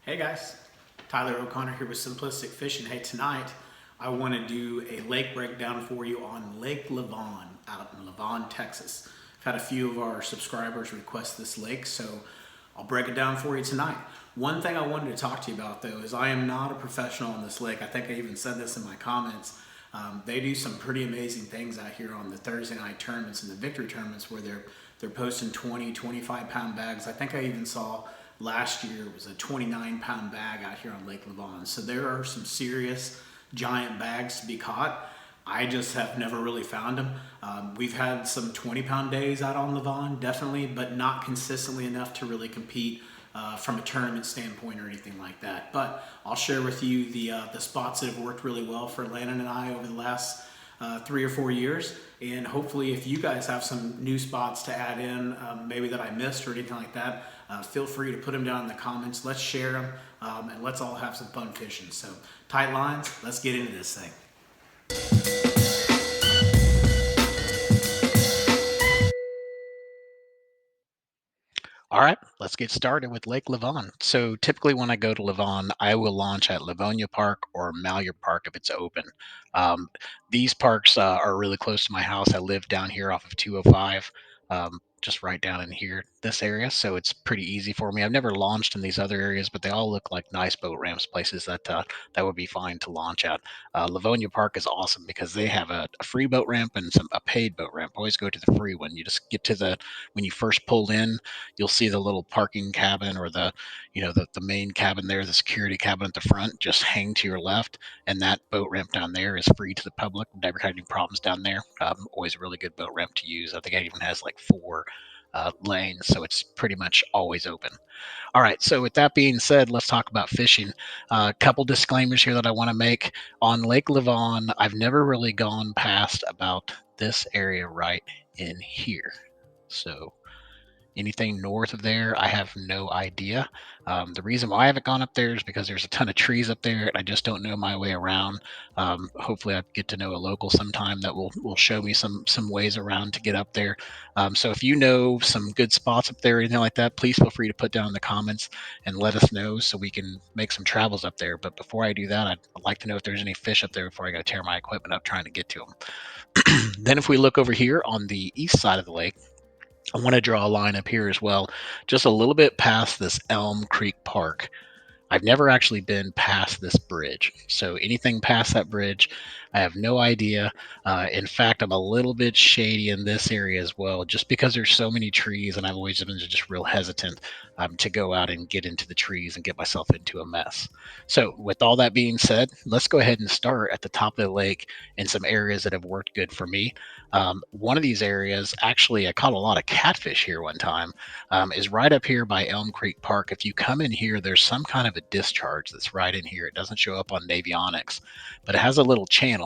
Hey guys, Tyler O'Connor here with Simplistic Fishing. Hey, tonight I want to do a lake breakdown for you on Lake Lavon out in Lavon, Texas. I've had a few of our subscribers request this lake, so I'll break it down for you tonight. One thing I wanted to talk to you about though is I am not a professional on this lake. I think I even said this in my comments. They do some pretty amazing things out here on the Thursday night tournaments and the victory tournaments where they're posting 20, 25-pound bags. I think I even saw last year it was a 29-pound bag out here on Lake Lavon. So there are some serious giant bags to be caught. I just have never really found them. We've had some 20-pound days out on Lavon, definitely, but not consistently enough to really compete from a tournament standpoint or anything like that. But I'll share with you the spots that have worked really well for Landon and I over the last 3 or 4 years. And hopefully if you guys have some new spots to add in, maybe that I missed or anything like that, feel free to put them down in the comments. Let's share them and let's all have some fun fishing. So tight lines, let's get into this thing. All right, let's get started with Lake Lavon. So typically when I go to Lavon, I will launch at Livonia Park or Malheur Park if it's open. Um, these parks are really close to my house. I live down here off of 205, just right down in here, this area. So it's pretty easy for me. I've never launched in these other areas, but they all look like nice boat ramps, places that would be fine to launch at. Livonia Park is awesome because they have a free boat ramp and a paid boat ramp. Always go to the free one. You just get to when you first pull in, you'll see the little parking cabin or the main cabin there, the security cabin at the front, just hang to your left. And that boat ramp down there is free to the public. Never had any problems down there. Always a really good boat ramp to use. I think it even has like four lanes, so it's pretty much always open. All right, so with that being said, let's talk about fishing. A couple disclaimers here that I want to make. On Lake Lavon, I've never really gone past about this area right in here. So anything north of there, I have no idea. The reason why I haven't gone up there is because there's a ton of trees up there, and I just don't know my way around. Hopefully, I get to know a local sometime that will show me some ways around to get up there. So if you know some good spots up there or anything like that, please feel free to put down in the comments and let us know so we can make some travels up there. But before I do that, I'd like to know if there's any fish up there before I got to tear my equipment up trying to get to them. Then if we look over here on the east side of the lake, I want to draw a line up here as well, just a little bit past this Elm Creek Park. I've never actually been past this bridge. So anything past that bridge, I have no idea. In fact, I'm a little bit shady in this area as well, just because there's so many trees, and I've always been just real hesitant to go out and get into the trees and get myself into a mess. So with all that being said, let's go ahead and start at the top of the lake in some areas that have worked good for me. One of these areas, actually, I caught a lot of catfish here one time, is right up here by Elm Creek Park. If you come in here, there's some kind of a discharge that's right in here. It doesn't show up on Navionics, but it has a little channel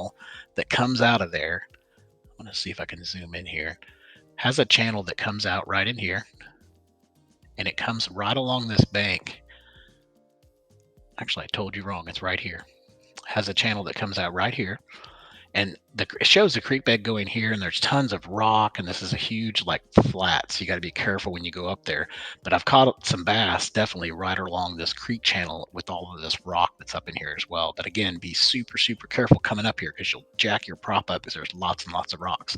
that comes out of there. I want to see if I can zoom in here. Has a channel that comes out right in here, and it comes right along this bank. Actually, I told you wrong. It's right here. Has a channel that comes out right here, and it shows the creek bed going here, and there's tons of rock, and this is a huge like flat, so you got to be careful when you go up there. But I've caught some bass definitely right along this creek channel with all of this rock that's up in here as well. But again, be super careful coming up here because you'll jack your prop up because there's lots and lots of rocks.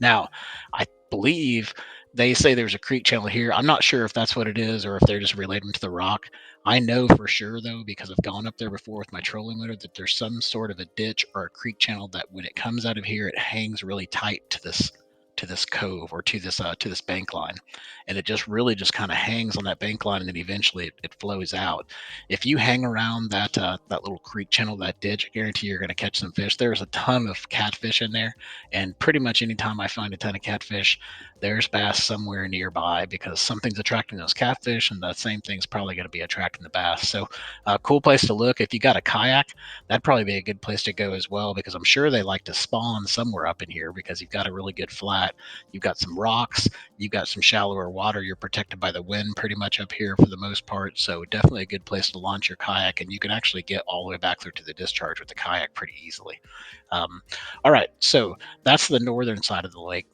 Now, I believe they say there's a creek channel here. I'm not sure if that's what it is or if they're just relating to the rock. I know for sure though, because I've gone up there before with my trolling motor, that there's some sort of a ditch or a creek channel that when it comes out of here, it hangs really tight to this cove or to this bank line, and it just really just kind of hangs on that bank line, and then eventually it flows out. If you hang around that little creek channel, that ditch, I guarantee you're going to catch some fish. There's a ton of catfish in there, and pretty much anytime I find a ton of catfish, there's bass somewhere nearby because something's attracting those catfish, and that same thing's probably going to be attracting the bass. So cool place to look. If you got a kayak, that'd probably be a good place to go as well, because I'm sure they like to spawn somewhere up in here because you've got a really good flat. You've got some rocks, you've got some shallower water. You're protected by the wind pretty much up here for the most part. So definitely a good place to launch your kayak, and you can actually get all the way back through to the discharge with the kayak pretty easily. All right, so that's the northern side of the lake.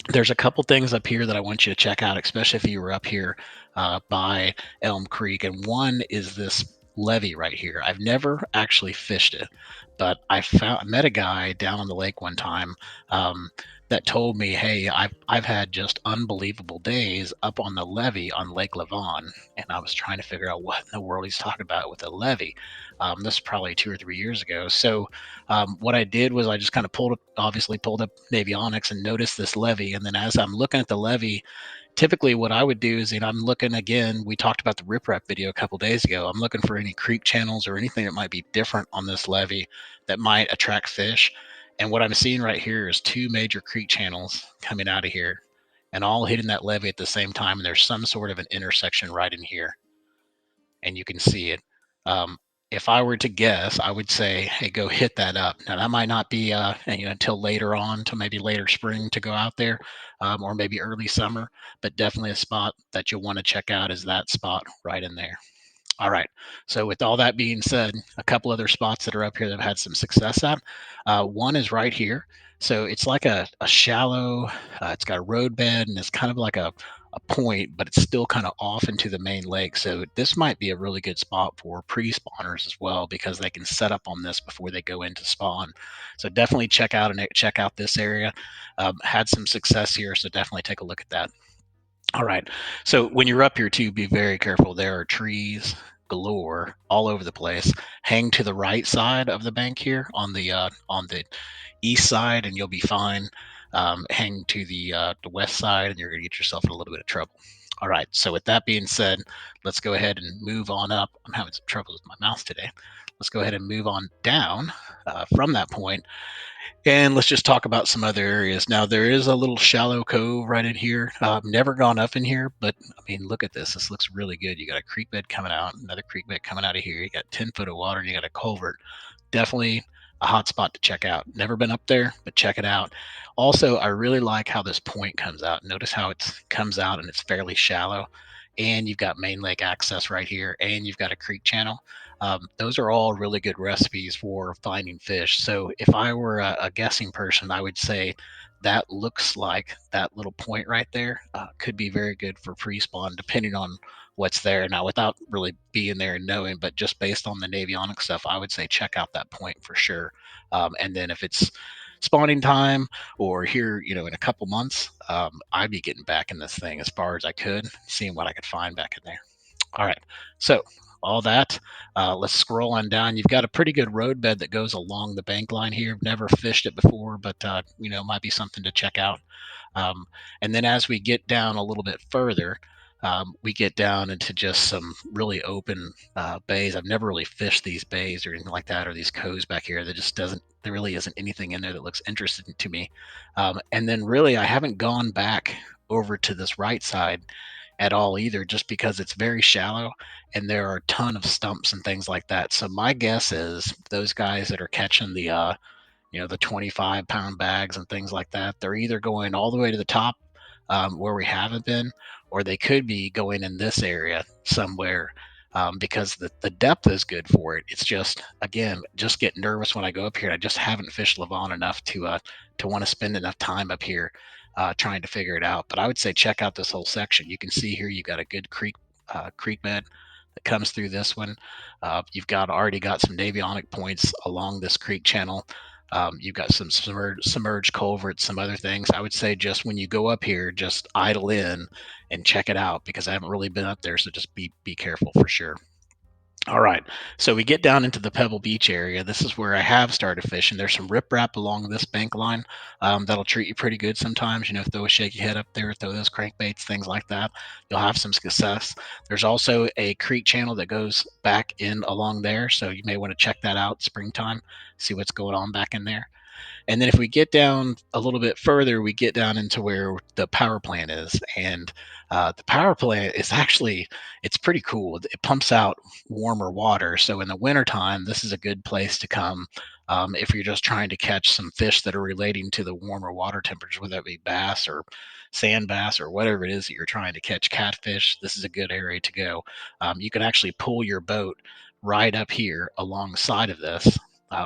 There's a couple things up here that I want you to check out, especially if you were up here by Elm Creek, and one is this levee right here. I've never actually fished it, but I met a guy down on the lake one time um, that told me, "Hey, I've had just unbelievable days up on the levee on Lake Lavon," and I was trying to figure out what in the world he's talking about with a levee. This is probably 2 or 3 years ago. So what I did was I just kind of obviously pulled up Navionics and noticed this levee, and then as I'm looking at the levee, typically what I would do is, I'm looking again. We talked about the Riprap video a couple days ago. I'm looking for any creek channels or anything that might be different on this levee that might attract fish. And what I'm seeing right here is two major creek channels coming out of here and all hitting that levee at the same time. And there's some sort of an intersection right in here, and you can see it. Um, if I were to guess, I would say, hey, go hit that up. Now that might not be until later on, to maybe later spring to go out there, or maybe early summer, but definitely a spot that you'll want to check out is that spot right in there. All right. So with all that being said, a couple other spots that are up here that I've had some success at. One is right here. So it's like a shallow. It's got a road bed and it's kind of like a point, but it's still kind of off into the main lake. So this might be a really good spot for pre-spawners as well, because they can set up on this before they go into spawn. So definitely check out this area. Had some success here, so definitely take a look at that. All right. So when you're up here too, be very careful. There are trees galore all over the place. Hang to the right side of the bank here on the east side, and you'll be fine. Hang to the west side, and you're going to get yourself in a little bit of trouble. All right. So with that being said, let's go ahead and move on up. I'm having some trouble with my mouse today. Let's go ahead and move on down from that point, and let's just talk about some other areas. Now, there is a little shallow cove right in here. Never gone up in here, but I mean, look at this. This looks really good. You got a creek bed coming out, another creek bed coming out of here. You got 10 foot of water, and you got a culvert. Definitely a hot spot to check out. Never been up there, but check it out. Also, I really like how this point comes out. Notice how it comes out and it's fairly shallow. And you've got main lake access right here, and you've got a creek channel. Those are all really good recipes for finding fish. So if I were a guessing person, I would say that looks like that little point right there could be very good for pre-spawn, depending on what's there. Now, without really being there and knowing, but just based on the Navionic stuff, I would say check out that point for sure. And then if it's spawning time or here, in a couple months, I'd be getting back in this thing as far as I could, seeing what I could find back in there. All right. So all that, let's scroll on down. You've got a pretty good road bed that goes along the bank line here. Never fished it before, but might be something to check out. Um, and then as we get down a little bit further, we get down into just some really open bays. I've never really fished these bays or anything like that, or these coves back here. There really isn't anything in there that looks interesting to me. And then really, I haven't gone back over to this right side at all either, just because it's very shallow and there are a ton of stumps and things like that. So my guess is those guys that are catching the 25-pound bags and things like that, they're either going all the way to the top where we haven't been, or they could be going in this area somewhere, because the depth is good for it. It's just, again, just get nervous when I go up here. I just haven't fished Lavon enough to want to spend enough time up here trying to figure it out. But I would say check out this whole section. You can see here you got a good creek bed that comes through this one. You've already got some Navionic points along this creek channel. You've got some submerged culverts, some other things. I would say just when you go up here, just idle in and check it out, because I haven't really been up there. So just be careful for sure. All right, so we get down into the Pebble Beach area. This is where I have started fishing. There's some riprap along this bank line that'll treat you pretty good sometimes. Throw a shaky head up there, throw those crankbaits, things like that. You'll have some success. There's also a creek channel that goes back in along there, so you may want to check that out springtime, see what's going on back in there. And then if we get down a little bit further, we get down into where the power plant is. And the power plant is it's pretty cool. It pumps out warmer water. So in the wintertime, this is a good place to come if you're just trying to catch some fish that are relating to the warmer water temperatures, whether it be bass or sand bass or whatever it is that you're trying to catch, catfish. This is a good area to go. You can actually pull your boat right up here alongside of this.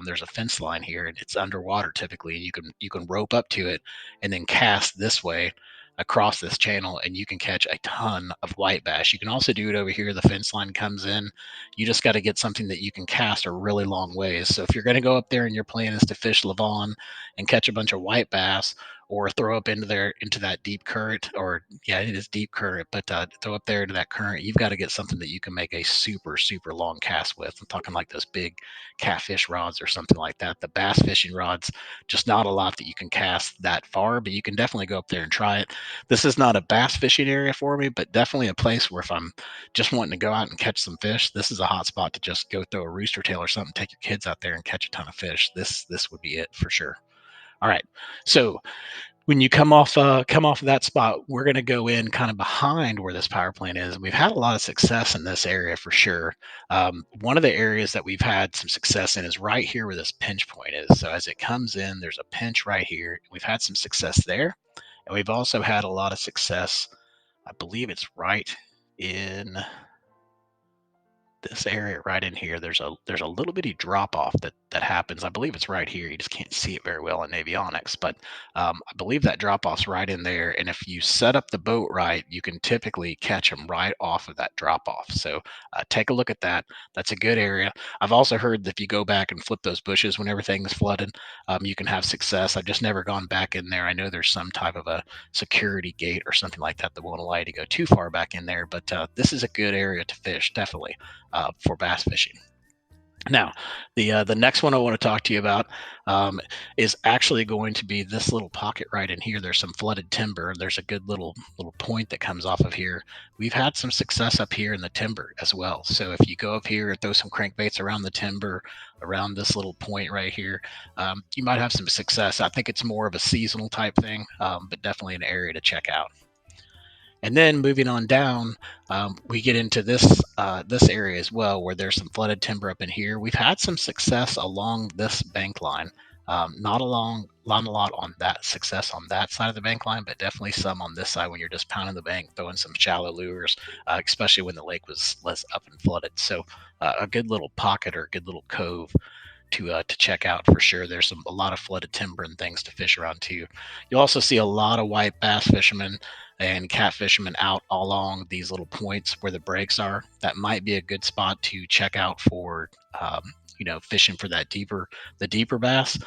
There's a fence line here, and it's underwater typically, and you can rope up to it and then cast this way across this channel, and you can catch a ton of white bass. You can also do it over here. The fence line comes in. You just got to get something that you can cast a really long ways. So if you're going to go up there and your plan is to fish Lavon and catch a bunch of white bass, or throw up into that deep current, or yeah, it is deep current, but throw up there into that current, you've got to get something that you can make a super long cast with. I'm talking like those big catfish rods or something like that. The bass fishing rods, just not a lot that you can cast that far, but you can definitely go up there and try it. This is not a bass fishing area for me, but definitely a place where if I'm just wanting to go out and catch some fish, this is a hot spot to just go throw a rooster tail or something, take your kids out there and catch a ton of fish. This would be it for sure. All right, so when you come off of that spot, we're going to go in kind of behind where this power plant is. We've had a lot of success in this area for sure. One of the areas that we've had some success in is right here where this pinch point is. So as it comes in, there's a pinch right here. We've had some success there, and we've also had a lot of success. I believe it's right in this area right in here. There's a little bitty drop off that happens. I believe it's right here. You just can't see it very well in avionics, but I believe that drop off's right in there. And if you set up the boat right, you can typically catch them right off of that drop off. So take a look at that. That's a good area. I've also heard that if you go back and flip those bushes when everything's flooded, you can have success. I've just never gone back in there. I know there's some type of a security gate or something like that that won't allow you to go too far back in there, but this is a good area to fish, definitely, for bass fishing. Now, the next one I want to talk to you about is actually going to be this little pocket right in here. There's some flooded timber. There's a good little point that comes off of here. We've had some success up here in the timber as well. So if you go up here and throw some crankbaits around the timber, around this little point right here, you might have some success. I think it's more of a seasonal type thing, but definitely an area to check out. And then moving on down, we get into this area as well, where there's some flooded timber up in here. We've had some success along this bank line. Not a lot on that success on that side of the bank line, but definitely some on this side when you're just pounding the bank, throwing some shallow lures, especially when the lake was less up and flooded. So a good little pocket or a good little cove to check out for sure. There's a lot of flooded timber and things to fish around too. You'll also see a lot of white bass fishermen and cat fishermen out along these little points where the breaks are. That might be a good spot to check out for fishing for the deeper bass.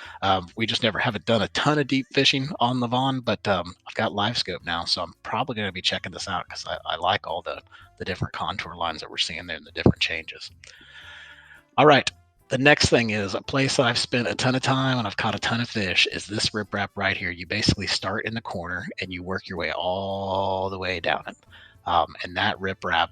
We just never haven't done a ton of deep fishing on Lavon, but I've got live scope now, so I'm probably going to be checking this out because I like all the different contour lines that we're seeing there and the different changes. All right, the next thing is a place that I've spent a ton of time and I've caught a ton of fish is this riprap right here. You basically start in the corner and you work your way all the way down it. And that riprap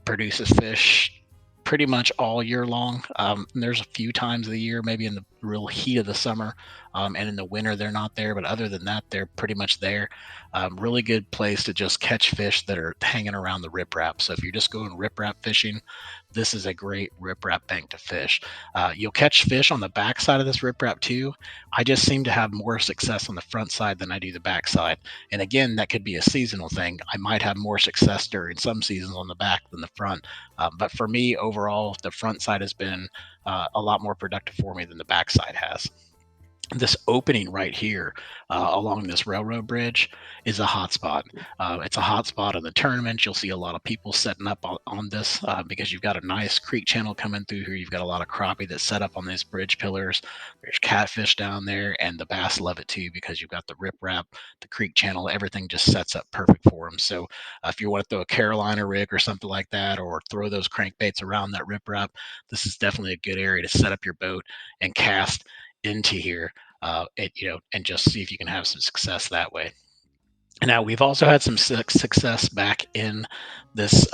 produces fish pretty much all year long. And there's a few times of the year, maybe in the real heat of the summer, and in the winter they're not there. But other than that, they're pretty much there. Really good place to just catch fish that are hanging around the riprap. So if you're just going riprap fishing, this is a great riprap bank to fish. You'll catch fish on the back side of this riprap too. I just seem to have more success on the front side than I do the back side. And again, that could be a seasonal thing. I might have more success during some seasons on the back than the front. But for me, overall, the front side has been a lot more productive for me than the back side has. This opening right here along this railroad bridge is a hot spot. It's a hot spot in the tournament. You'll see a lot of people setting up on this because you've got a nice creek channel coming through here. You've got a lot of crappie that's set up on these bridge pillars. There's catfish down there, and the bass love it too because you've got the riprap, the creek channel. Everything just sets up perfect for them. So if you want to throw a Carolina rig or something like that, or throw those crankbaits around that riprap, this is definitely a good area to set up your boat and cast into here, and just see if you can have some success that way. Now we've also had some success back in this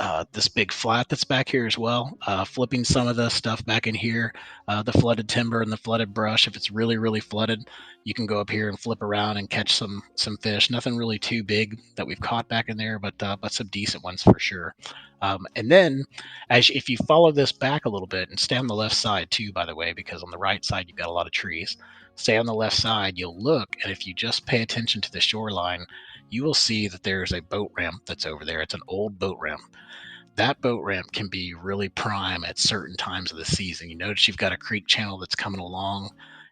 big flat that's back here as well. Flipping some of the stuff back in here, the flooded timber and the flooded brush. If it's really flooded, you can go up here and flip around and catch some fish. Nothing really too big that we've caught back in there, but some decent ones for sure. And then, if you follow this back a little bit and stay on the left side too, by the way, because on the right side you've got a lot of trees. Stay on the left side, you'll look, and if you just pay attention to the shoreline, you will see that there's a boat ramp that's over there. It's an old boat ramp. That boat ramp can be really prime at certain times of the season. You notice you've got a creek channel that's coming along,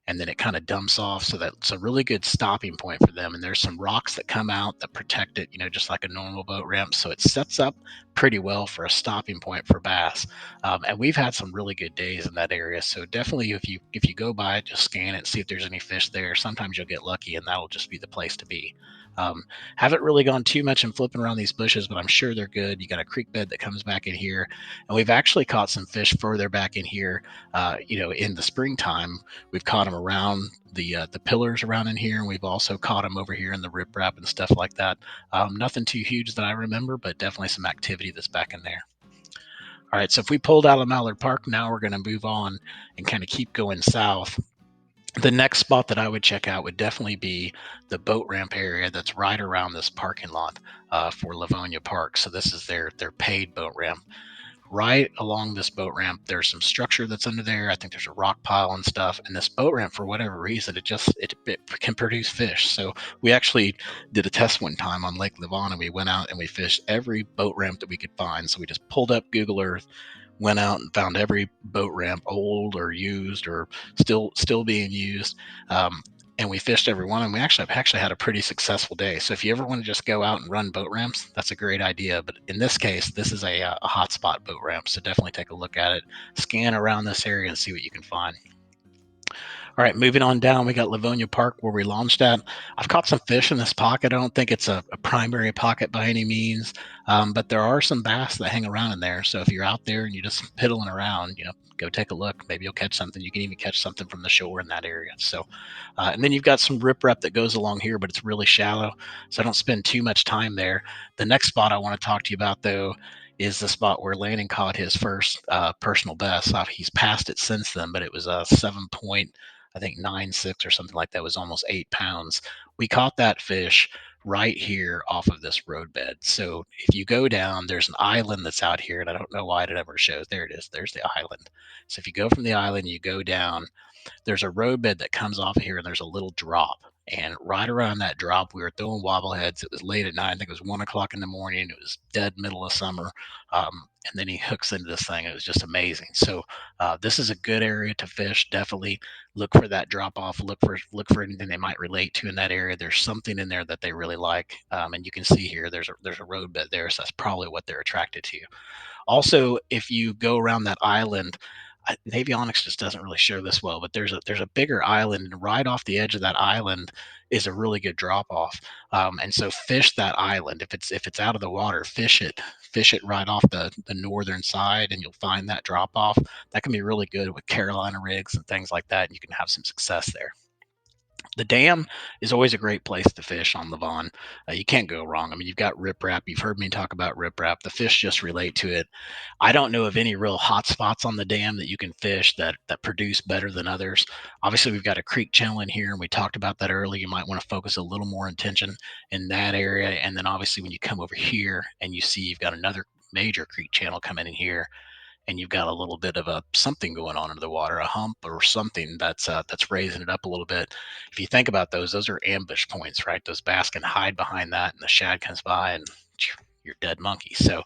and then it kind of dumps off. So that's a really good stopping point for them. And there's some rocks that come out that protect it, just like a normal boat ramp. So it sets up pretty well for a stopping point for bass. And we've had some really good days in that area. So definitely, if you go by it, just scan it, see if there's any fish there. Sometimes you'll get lucky, and that'll just be the place to be. Um, haven't really gone too much in flipping around these bushes, but I'm sure they're good. You got a creek bed that comes back in here, and we've actually caught some fish further back in here. In the springtime, we've caught them around the pillars around in here, and we've also caught them over here in the riprap and stuff like that. Nothing too huge that I remember, but definitely some activity that's back in there. All right, so if we pulled out of Mallard Park, now we're going to move on and kind of keep going south. The next spot that I would check out would definitely be the boat ramp area that's right around this parking lot for Livonia Park. So this is their paid boat ramp. Right along this boat ramp, there's some structure that's under there. I think there's a rock pile and stuff. And this boat ramp, for whatever reason, it can produce fish. So we actually did a test one time on Lake Lavon, and we went out and we fished every boat ramp that we could find. So we just pulled up Google Earth, went out and found every boat ramp, old or used or still being used. And we fished every one, and we actually had a pretty successful day. So if you ever want to just go out and run boat ramps, that's a great idea. But in this case, this is a hotspot boat ramp, so definitely take a look at it, scan around this area, and see what you can find. All right, moving on down, we got Livonia Park where we launched at. I've caught some fish in this pocket. I don't think it's a primary pocket by any means, but there are some bass that hang around in there. So if you're out there and you're just piddling around, go take a look. Maybe you'll catch something. You can even catch something from the shore in that area. So, and then you've got some riprap that goes along here, but it's really shallow. So I don't spend too much time there. The next spot I want to talk to you about, though, is the spot where Landon caught his first personal best. He's passed it since then, but it was a 7 point, I think 9.6 or something like that. It was almost 8 pounds. We caught that fish right here off of this roadbed. So if you go down, there's an island that's out here, and I don't know why it ever shows. There it is. There's the island. So if you go from the island, you go down, there's a roadbed that comes off of here, and there's a little drop. And right around that drop, we were throwing wobbleheads. It was late at night. I think it was 1 o'clock in the morning. It was dead middle of summer. And then he hooks into this thing. It was just amazing. So this is a good area to fish. Definitely look for that drop off. Look for anything they might relate to in that area. There's something in there that they really like. And you can see here there's a roadbed there, so that's probably what they're attracted to. Also, if you go around that island, Navionics just doesn't really show this well, but there's a bigger island, and right off the edge of that island is a really good drop off. And so fish that island. If it's out of the water, fish it right off the northern side, and you'll find that drop off. That can be really good with Carolina rigs and things like that, and you can have some success there. The dam is always a great place to fish on Lavon. You can't go wrong. I mean, you've got riprap. You've heard me talk about riprap. The fish just relate to it. I don't know of any real hot spots on the dam that you can fish that produce better than others. Obviously, we've got a creek channel in here, and we talked about that earlier. You might want to focus a little more attention in that area. And then obviously, when you come over here and you see you've got another major creek channel coming in here, and you've got a little bit of a something going on under the water, a hump or something that's raising it up a little bit. If you think about those are ambush points, right? Those bass can hide behind that, and the shad comes by, and you're dead monkey. So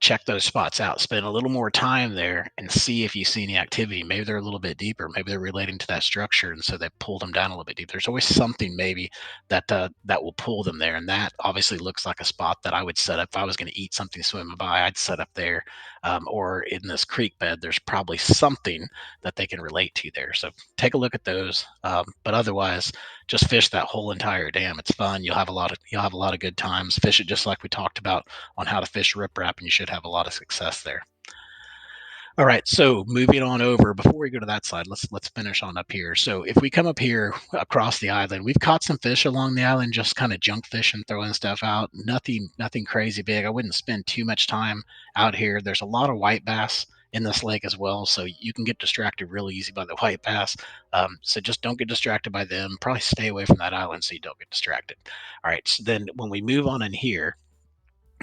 check those spots out. Spend a little more time there and see if you see any activity. Maybe they're a little bit deeper. Maybe they're relating to that structure, and so they pulled them down a little bit deeper. There's always something maybe that will pull them there, and that obviously looks like a spot that I would set up if I was going to eat something swimming by. I'd set up there, or in this creek bed. There's probably something that they can relate to there. So take a look at those. But otherwise, just fish that whole entire dam. It's fun. You'll have a lot of good times. Fish it just like we talked about on how to fish riprap, and you should have a lot of success there. All right, so moving on over, before we go to that side, let's finish on up here. So if we come up here across the island, we've caught some fish along the island, just kind of junk fishing, throwing stuff out. Nothing crazy big. I wouldn't spend too much time out here. There's a lot of white bass in this lake as well, so you can get distracted really easy by the white bass. So just don't get distracted by them. Probably stay away from that island so you don't get distracted. All right, so then when we move on in here,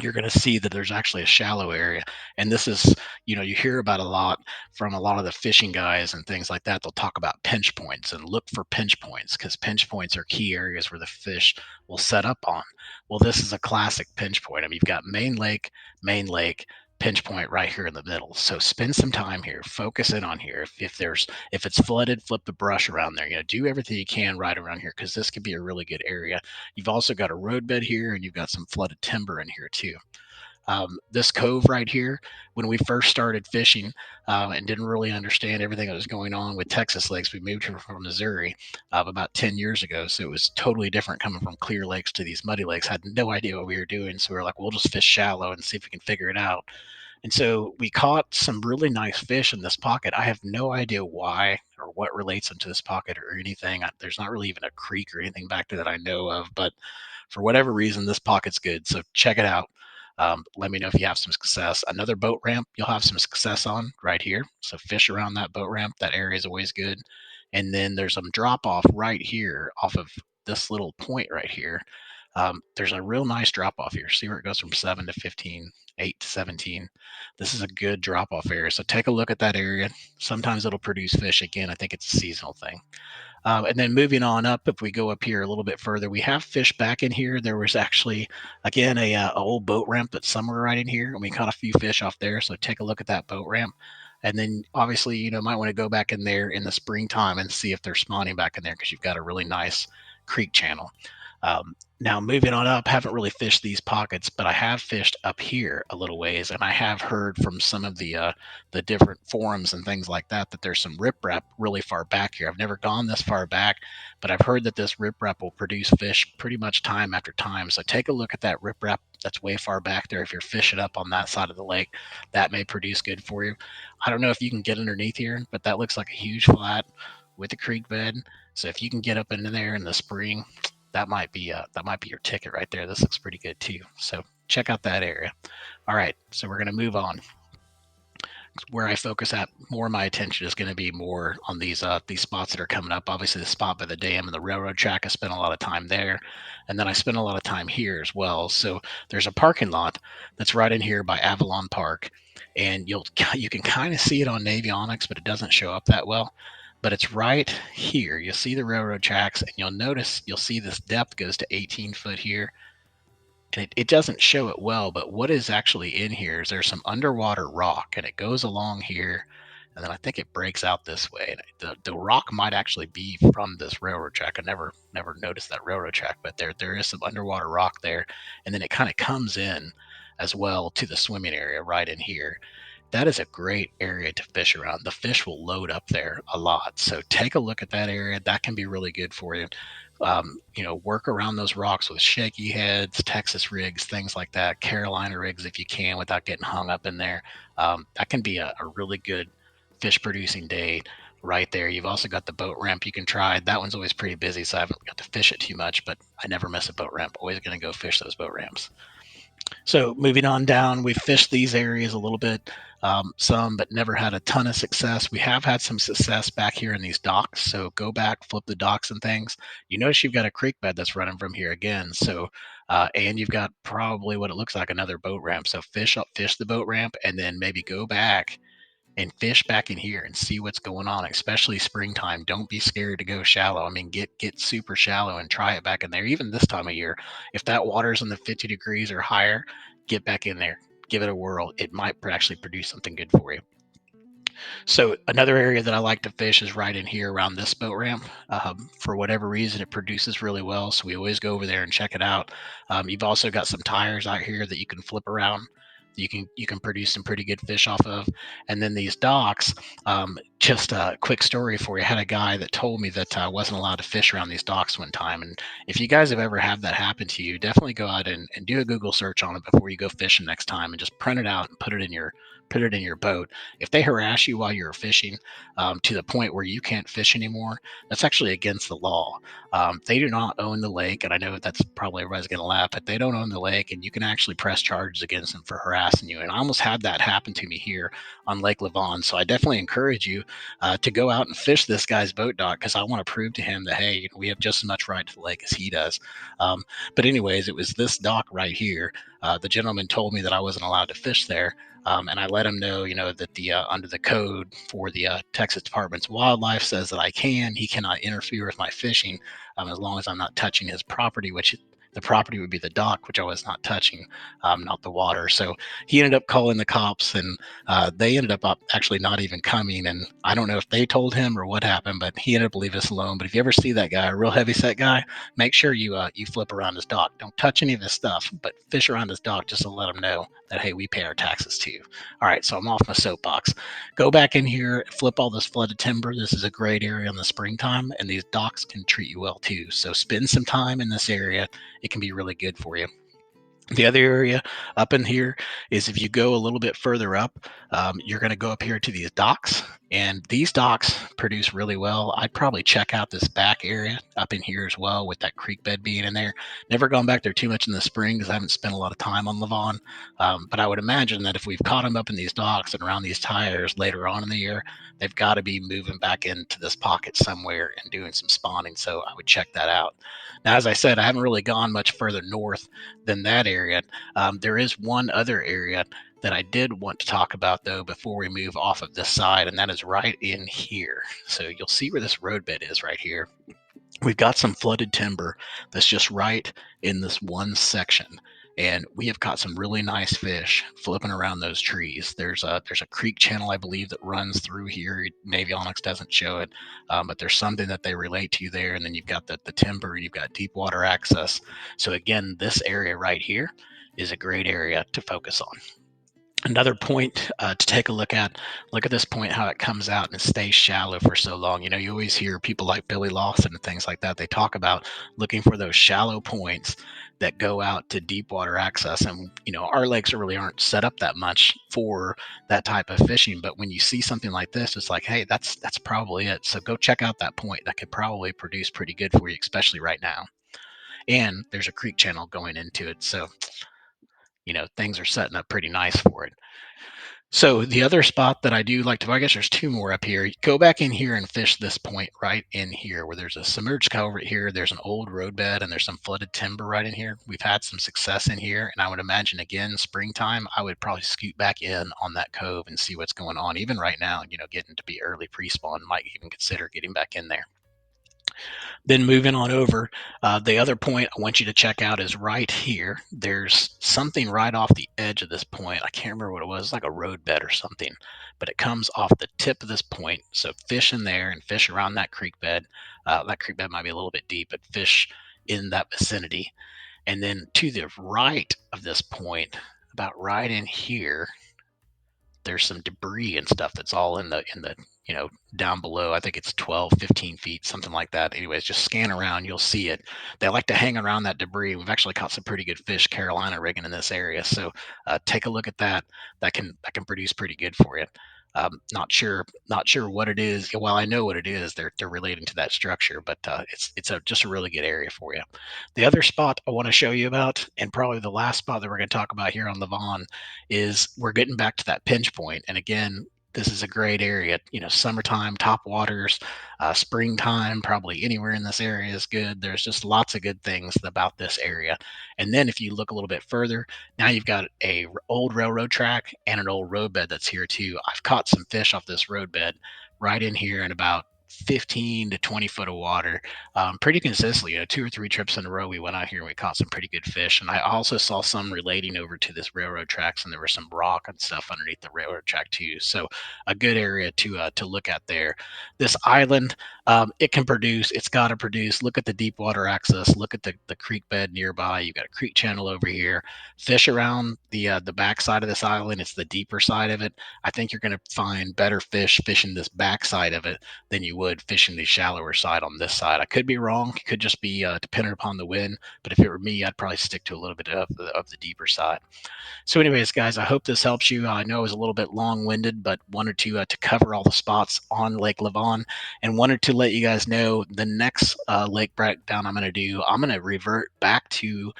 you're going to see that there's actually a shallow area. And this is, you hear about a lot from a lot of the fishing guys and things like that. They'll talk about pinch points and look for pinch points, because pinch points are key areas where the fish will set up on. Well, this is a classic pinch point. I mean, you've got main lake, pinch point right here in the middle. So spend some time here, focus in on here. If it's flooded, flip the brush around there. Do everything you can right around here, because this could be a really good area. You've also got a roadbed here, and you've got some flooded timber in here too. This cove right here, when we first started fishing and didn't really understand everything that was going on with Texas lakes, we moved here from Missouri about 10 years ago. So it was totally different coming from clear lakes to these muddy lakes. Had no idea what we were doing. So we were like, we'll just fish shallow and see if we can figure it out. And so we caught some really nice fish in this pocket. I have no idea why or what relates them to this pocket or anything. There's not really even a creek or anything back there that I know of, but for whatever reason, this pocket's good. So check it out. Let me know if you have some success. Another boat ramp you'll have some success on right here. So fish around that boat ramp. That area is always good. And then there's some drop off right here off of this little point right here. There's a real nice drop off here. See where it goes from 7 to 15, 8 to 17. This is a good drop off area. So take a look at that area. Sometimes it'll produce fish. Again, I think it's a seasonal thing. And then moving on up, if we go up here a little bit further, we have fish back in here. There was actually, again, a old boat ramp that's somewhere right in here, and we caught a few fish off there. So take a look at that boat ramp. And then obviously, might want to go back in there in the springtime and see if they're spawning back in there, because you've got a really nice creek channel. Now moving on up, haven't really fished these pockets, but I have fished up here a little ways, and I have heard from some of the different forums and things like that there's some riprap really far back here. I've never gone this far back, but I've heard that this riprap will produce fish pretty much time after time. So take a look at that riprap that's way far back there. If you're fishing up on that side of the lake, that may produce good for you. I don't know if you can get underneath here, but that looks like a huge flat with a creek bed. So if you can get up into there in the spring, that might be your ticket right there. This looks pretty good too. So check out that area. All right, so we're going to move on. Where I focus at more of my attention is going to be more on these spots that are coming up. Obviously, the spot by the dam and the railroad track, I spent a lot of time there, and then I spent a lot of time here as well. So there's a parking lot that's right in here by Avalon Park, and you can kind of see it on Navionics, but it doesn't show up that well. But it's right here. You'll see the railroad tracks, and you'll see this depth goes to 18 foot here. And it doesn't show it well, but what is actually in here is there's some underwater rock, and it goes along here, and then I think it breaks out this way. And the rock might actually be from this railroad track. I never noticed that railroad track, but there is some underwater rock there, and then it kind of comes in as well to the swimming area right in here. That is a great area to fish around. The fish will load up there a lot. So take a look at that area. That can be really good for you. Work around those rocks with shaky heads, Texas rigs, things like that, Carolina rigs if you can without getting hung up in there. That can be a really good fish producing day right there. You've also got the boat ramp you can try. That one's always pretty busy, so I haven't got to fish it too much, but I never miss a boat ramp. Always going to go fish those boat ramps. So moving on down, we've fished these areas a little bit, but never had a ton of success. We have had some success back here in these docks. So go back, flip the docks and things. You notice you've got a creek bed that's running from here again. So, and you've got probably what it looks like another boat ramp. So fish the boat ramp, and then maybe go back and fish back in here and see what's going on, especially springtime. Don't be scared to go shallow. I mean, get super shallow and try it back in there. Even this time of year, if that water's in the 50 degrees or higher, get back in there, give it a whirl. It might actually produce something good for you. So another area that I like to fish is right in here around this boat ramp. For whatever reason, it produces really well, so we always go over there and check it out. You've also got some tires out here that you can flip around. You can produce some pretty good fish off of. And then these docks, just a quick story for you. I had a guy that told me that I wasn't allowed to fish around these docks one time. And if you guys have ever had that happen to you, definitely go out and do a Google search on it before you go fishing next time, and just print it out and put it in your boat. If they harass you while you're fishing to the point where you can't fish anymore, that's actually against the law. They do not own the lake, and I know that's probably everybody's going to laugh, but they don't own the lake, and you can actually press charges against them for harassing you. And I almost had that happen to me here on Lake Lavon. So I definitely encourage you to go out and fish this guy's boat dock, because I want to prove to him that, hey, we have just as much right to the lake as he does. But anyways, it was this dock right here. The gentleman told me that I wasn't allowed to fish there. And I let him know, that the under the code for the Texas Department's wildlife says that he cannot interfere with my fishing as long as I'm not touching his property, which The property would be the dock, which I was not touching, not the water. So he ended up calling the cops, and they ended up actually not even coming. And I don't know if they told him or what happened, but he ended up leaving us alone. But if you ever see that guy, a real heavy set guy, make sure you flip around his dock. Don't touch any of his stuff, but fish around his dock just to let him know that, hey, we pay our taxes too. All right, so I'm off my soapbox. Go back in here, flip all this flooded timber. This is a great area in the springtime, and these docks can treat you well too. So spend some time in this area. It can be really good for you. The other area up in here is if you go a little bit further up, you're going to go up here to these docks, and these docks produce really well. I'd probably check out this back area up in here as well, with that creek bed being in there. Never gone back there too much in the spring because I haven't spent a lot of time on Lavon, but I would imagine that if we've caught them up in these docks and around these tires later on in the year, they've got to be moving back into this pocket somewhere and doing some spawning. So I would check that out. Now, as I said, I haven't really gone much further north than that area. There is one other area that I did want to talk about, though, before we move off of this side, and that is right in here. So you'll see where this roadbed is right here. We've got some flooded timber that's just right in this one section. And we have caught some really nice fish flipping around those trees. There's a creek channel, I believe, that runs through here. Navionics doesn't show it, but there's something that they relate to there. And then you've got the timber, you've got deep water access. So again, this area right here is a great area to focus on. Another point to take a look at this point, how it comes out and stays shallow for so long. You always hear people like Billy Lawson and things like that. They talk about looking for those shallow points that go out to deep water access. And, our lakes really aren't set up that much for that type of fishing. But when you see something like this, it's like, hey, that's probably it. So go check out that point. That could probably produce pretty good for you, especially right now. And there's a creek channel going into it. So, things are setting up pretty nice for it. So the other spot that I do like to, I guess there's two more up here. Go back in here and fish this point right in here where there's a submerged culvert here. There's an old roadbed and there's some flooded timber right in here. We've had some success in here, and I would imagine again, springtime, I would probably scoot back in on that cove and see what's going on. Even right now, getting to be early pre-spawn, might even consider getting back in there. Then moving on over, the other point I want you to check out is right here. There's something right off the edge of this point. I can't remember what it was, like a roadbed or something, but it comes off the tip of this point. So fish in there and fish around that creek bed. That creek bed might be a little bit deep, but fish in that vicinity. And then to the right of this point, about right in here, there's some debris and stuff that's all in the down below. I think it's 12, 15 feet, something like that. Anyways, just scan around, you'll see it. They like to hang around that debris. We've actually caught some pretty good fish Carolina rigging in this area, so take a look at that. That can produce pretty good for you. Not sure what it is. Well, I know what it is. They're relating to that structure, but it's just a really good area for you. The other spot I want to show you about, and probably the last spot that we're going to talk about here on Lavon, is we're getting back to that pinch point. And again, this is a great area. Summertime, top waters, springtime, probably anywhere in this area is good. There's just lots of good things about this area. And then if you look a little bit further, now you've got a old railroad track and an old roadbed that's here too. I've caught some fish off this roadbed right in here in about 15 to 20 foot of water, pretty consistently. 2 or 3 trips in a row we went out here and we caught some pretty good fish. And I also saw some relating over to this railroad tracks, and there was some rock and stuff underneath the railroad track too. So a good area to look at there. This island, it can produce. It's got to produce. Look at the deep water access. Look at the creek bed nearby. You've got a creek channel over here. Fish around the back side of this island. It's the deeper side of it. I think you're going to find better fish fishing this back side of it than you would fishing the shallower side on this side. I could be wrong. It could just be dependent upon the wind. But if it were me, I'd probably stick to a little bit of the deeper side. So anyways, guys, I hope this helps you. I know it was a little bit long-winded, but wanted to cover all the spots on Lake Lavon, and wanted to let you guys know the next lake breakdown I'm going to do. I'm going to revert back to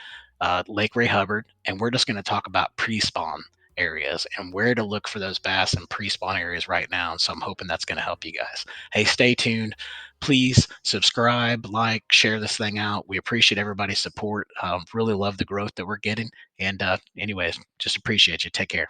Lake Ray Hubbard, and we're just going to talk about pre-spawn areas and where to look for those bass in pre-spawn areas right now. And so I'm hoping that's going to help you guys. Hey, stay tuned. Please subscribe, like, share this thing out. We appreciate everybody's support. Really love the growth that we're getting. And anyways, just appreciate you. Take care.